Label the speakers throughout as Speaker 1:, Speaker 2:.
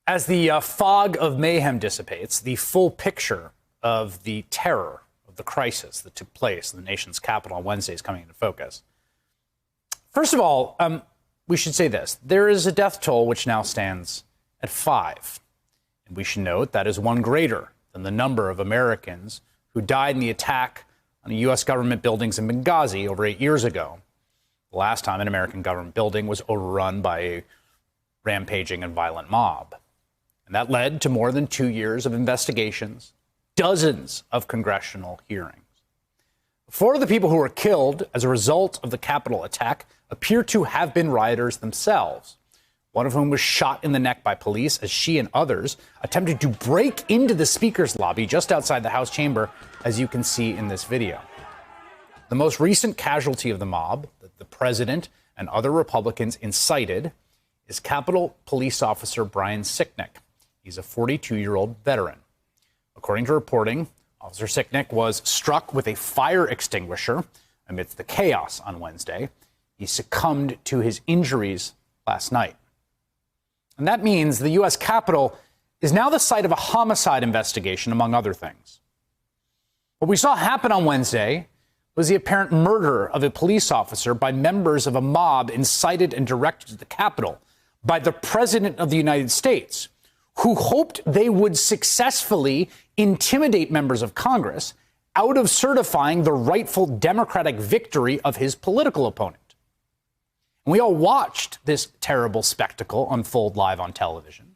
Speaker 1: As the fog of mayhem dissipates, the full picture of the terror of the crisis that took place in the nation's capital on Wednesday is coming into focus. First of all, we should say this. There is a death toll which now stands at 5. And we should note that is one greater than the number of Americans who died in the attack on the U.S. government buildings in Benghazi over 8 years ago. The last time an American government building was overrun by a rampaging and violent mob. And that led to more than 2 years of investigations, dozens of congressional hearings. 4 of the people who were killed as a result of the Capitol attack appear to have been rioters themselves, one of whom was shot in the neck by police as she and others attempted to break into the speaker's lobby just outside the House chamber, as you can see in this video. The most recent casualty of the mob that the president and other Republicans incited is Capitol Police Officer Brian Sicknick. He's a 42-year-old veteran. According to reporting, Officer Sicknick was struck with a fire extinguisher amidst the chaos on Wednesday. He succumbed to his injuries last night. And that means the U.S. Capitol is now the site of a homicide investigation, among other things. What we saw happen on Wednesday was the apparent murder of a police officer by members of a mob incited and directed to the Capitol by the President of the United States, who hoped they would successfully intimidate members of Congress out of certifying the rightful Democratic victory of his political opponent. And we all watched this terrible spectacle unfold live on television.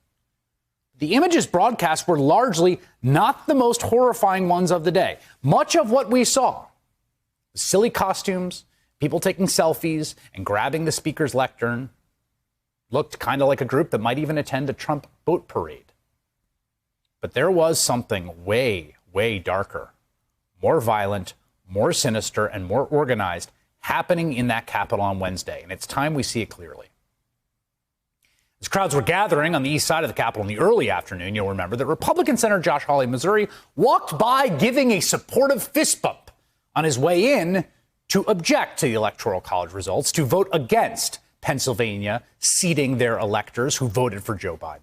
Speaker 1: The images broadcast were largely not the most horrifying ones of the day. Much of what we saw was silly costumes, people taking selfies and grabbing the speaker's lectern. Looked kind of like a group that might even attend a Trump boat parade. But there was something way, way darker, more violent, more sinister, and more organized happening in that Capitol on Wednesday. And it's time we see it clearly. As crowds were gathering on the east side of the Capitol in the early afternoon, you'll remember that Republican Senator Josh Hawley of Missouri walked by giving a supportive fist bump on his way in to object to the Electoral College results, to vote against Pennsylvania seating their electors who voted for Joe Biden.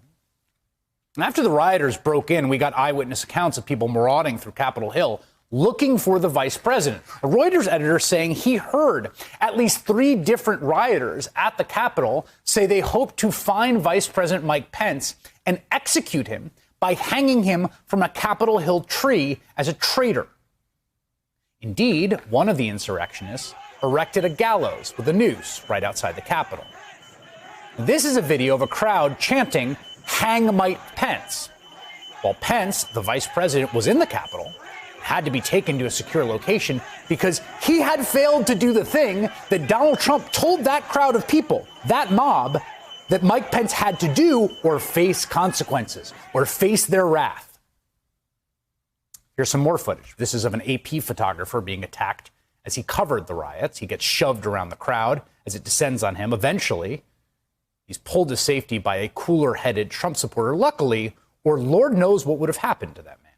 Speaker 1: And after the rioters broke in, we got eyewitness accounts of people marauding through Capitol Hill looking for the vice president. A Reuters editor saying he heard at least 3 different rioters at the Capitol say they hope to find Vice President Mike Pence and execute him by hanging him from a Capitol Hill tree as a traitor. Indeed, one of the insurrectionists erected a gallows with a noose right outside the Capitol. This is a video of a crowd chanting, "Hang Mike Pence." While Pence, the vice president, was in the Capitol, had to be taken to a secure location because he had failed to do the thing that Donald Trump told that crowd of people, that mob, that Mike Pence had to do or face consequences, or face their wrath. Here's some more footage. This is of an AP photographer being attacked as he covered the riots. He gets shoved around the crowd as it descends on him. Eventually, he's pulled to safety by a cooler-headed Trump supporter, luckily, or Lord knows what would have happened to that man.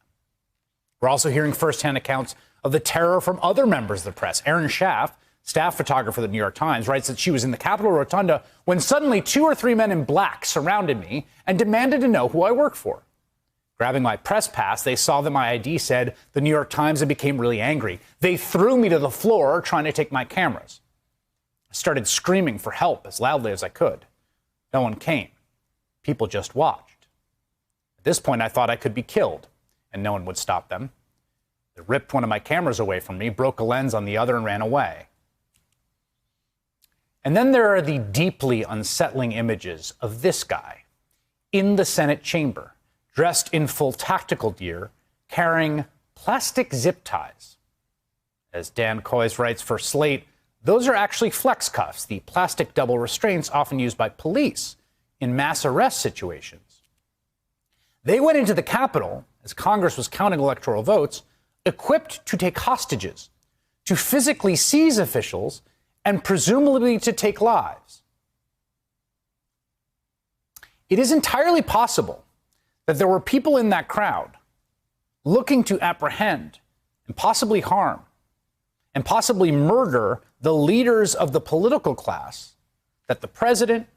Speaker 1: We're also hearing firsthand accounts of the terror from other members of the press. Erin Schaff, staff photographer at the New York Times, writes that she was in the Capitol Rotunda when suddenly 2 or 3 men in black surrounded me and demanded to know who I work for. Grabbing my press pass, they saw that my ID said the New York Times and became really angry. They threw me to the floor trying to take my cameras. I started screaming for help as loudly as I could. No one came. People just watched. At this point, I thought I could be killed, and no one would stop them. They ripped one of my cameras away from me, broke a lens on the other, and ran away. And then there are the deeply unsettling images of this guy in the Senate chamber, dressed in full tactical gear, carrying plastic zip ties. As Dan Coys writes for Slate, those are actually flex cuffs, the plastic double restraints often used by police in mass arrest situations. They went into the Capitol, as Congress was counting electoral votes, equipped to take hostages, to physically seize officials, and presumably to take lives. It is entirely possible that there were people in that crowd looking to apprehend and possibly harm and possibly murder the leaders of the political class that the president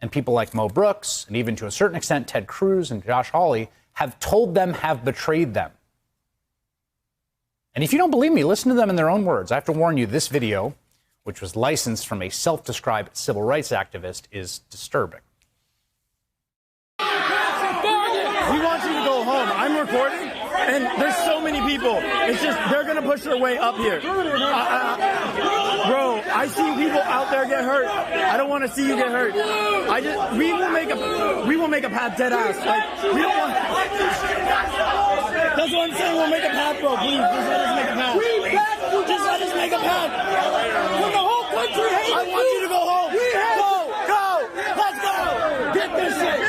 Speaker 1: and people like Mo Brooks, and even to a certain extent Ted Cruz and Josh Hawley, have told them have betrayed them. And if you don't believe me, listen to them in their own words. I have to warn you, this video, which was licensed from a self-described civil rights activist, is disturbing.
Speaker 2: We want you to go home. I'm recording, and there's so many people. It's just, they're going to push their way up here. Bro, I see people out there get hurt. I don't want to see you get hurt. We will make a path dead ass. Like, we don't want. That's what I'm saying. We'll make a path, bro. Please, just let us make a path. Just let us make a path. When the whole country hates I want you to go home. Go. Let's go. Get this shit.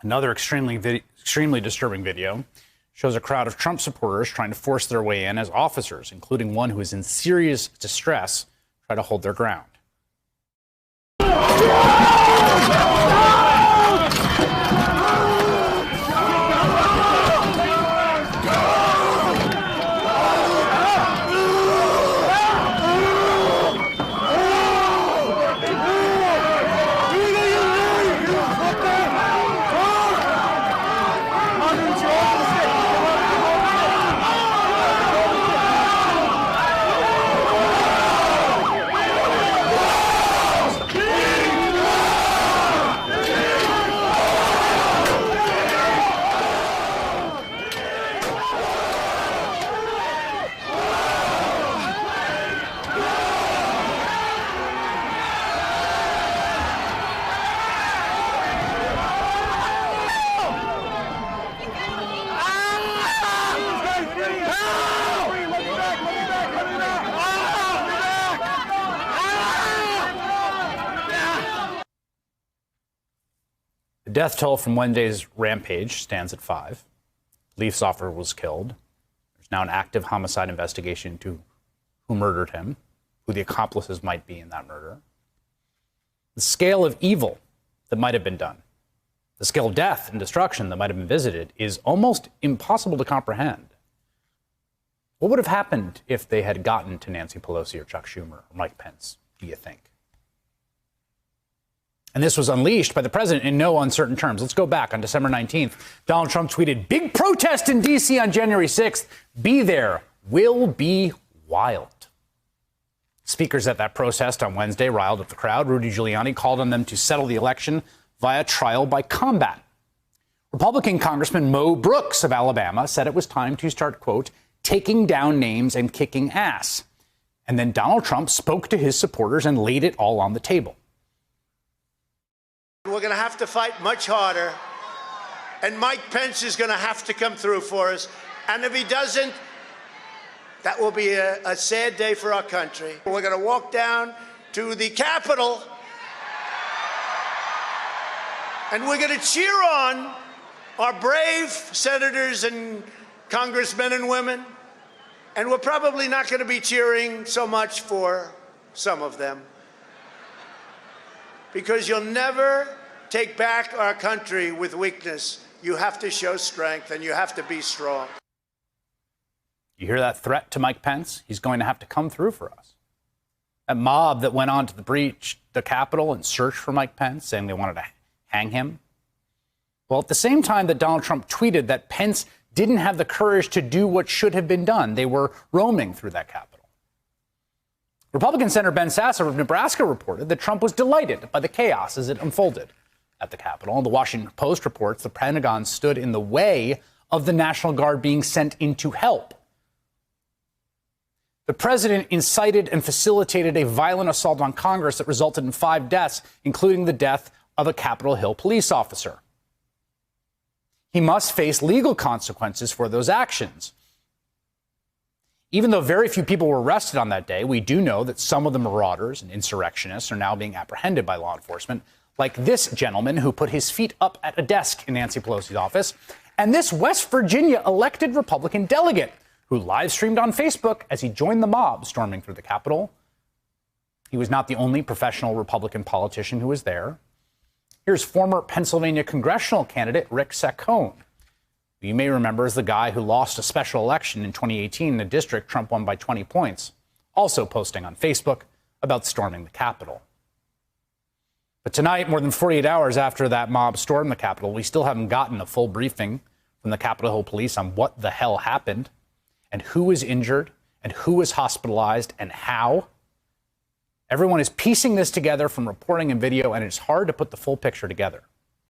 Speaker 1: Another extremely disturbing video shows a crowd of Trump supporters trying to force their way in as officers, including one who is in serious distress, try to hold their ground. The death toll from Wednesday's rampage stands at 5. Police officer was killed. There's now an active homicide investigation into who murdered him, who the accomplices might be in that murder. The scale of evil that might have been done, the scale of death and destruction that might have been visited, is almost impossible to comprehend. What would have happened if they had gotten to Nancy Pelosi or Chuck Schumer or Mike Pence, do you think? And this was unleashed by the president in no uncertain terms. Let's go back. On December 19th, Donald Trump tweeted, "Big protest in D.C. on January 6th. Be there. Will be wild." Speakers at that protest on Wednesday riled up the crowd. Rudy Giuliani called on them to settle the election via trial by combat. Republican Congressman Mo Brooks of Alabama said it was time to start, quote, taking down names and kicking ass. And then Donald Trump spoke to his supporters and laid it all on the table.
Speaker 3: We're going to have to fight much harder, and Mike Pence is going to have to come through for us. And if he doesn't, that will be a sad day for our country. We're going to walk down to the Capitol, and we're going to cheer on our brave senators and congressmen and women. And we're probably not going to be cheering so much for some of them, because you'll never take back our country with weakness. You have to show strength, and you have to be strong.
Speaker 1: You hear that threat to Mike Pence? He's going to have to come through for us. That mob that went on to breach the Capitol and searched for Mike Pence, saying they wanted to hang him. Well, at the same time that Donald Trump tweeted that Pence didn't have the courage to do what should have been done, they were roaming through that Capitol. Republican Senator Ben Sasser of Nebraska reported that Trump was delighted by the chaos as it unfolded at the Capitol. And the Washington Post reports the Pentagon stood in the way of the National Guard being sent in to help. The president incited and facilitated a violent assault on Congress that resulted in 5 deaths, including the death of a Capitol Hill police officer. He must face legal consequences for those actions. Even though very few people were arrested on that day, we do know that some of the marauders and insurrectionists are now being apprehended by law enforcement, like this gentleman who put his feet up at a desk in Nancy Pelosi's office, and this West Virginia elected Republican delegate who live streamed on Facebook as he joined the mob storming through the Capitol. He was not the only professional Republican politician who was there. Here's former Pennsylvania congressional candidate Rick Saccone, who you may remember as the guy who lost a special election in 2018 in a district Trump won by 20 points, also posting on Facebook about storming the Capitol. But tonight, more than 48 hours after that mob stormed the Capitol, we still haven't gotten a full briefing from the Capitol Hill police on what the hell happened and who was injured and who was hospitalized and how. Everyone is piecing this together from reporting and video, and it's hard to put the full picture together.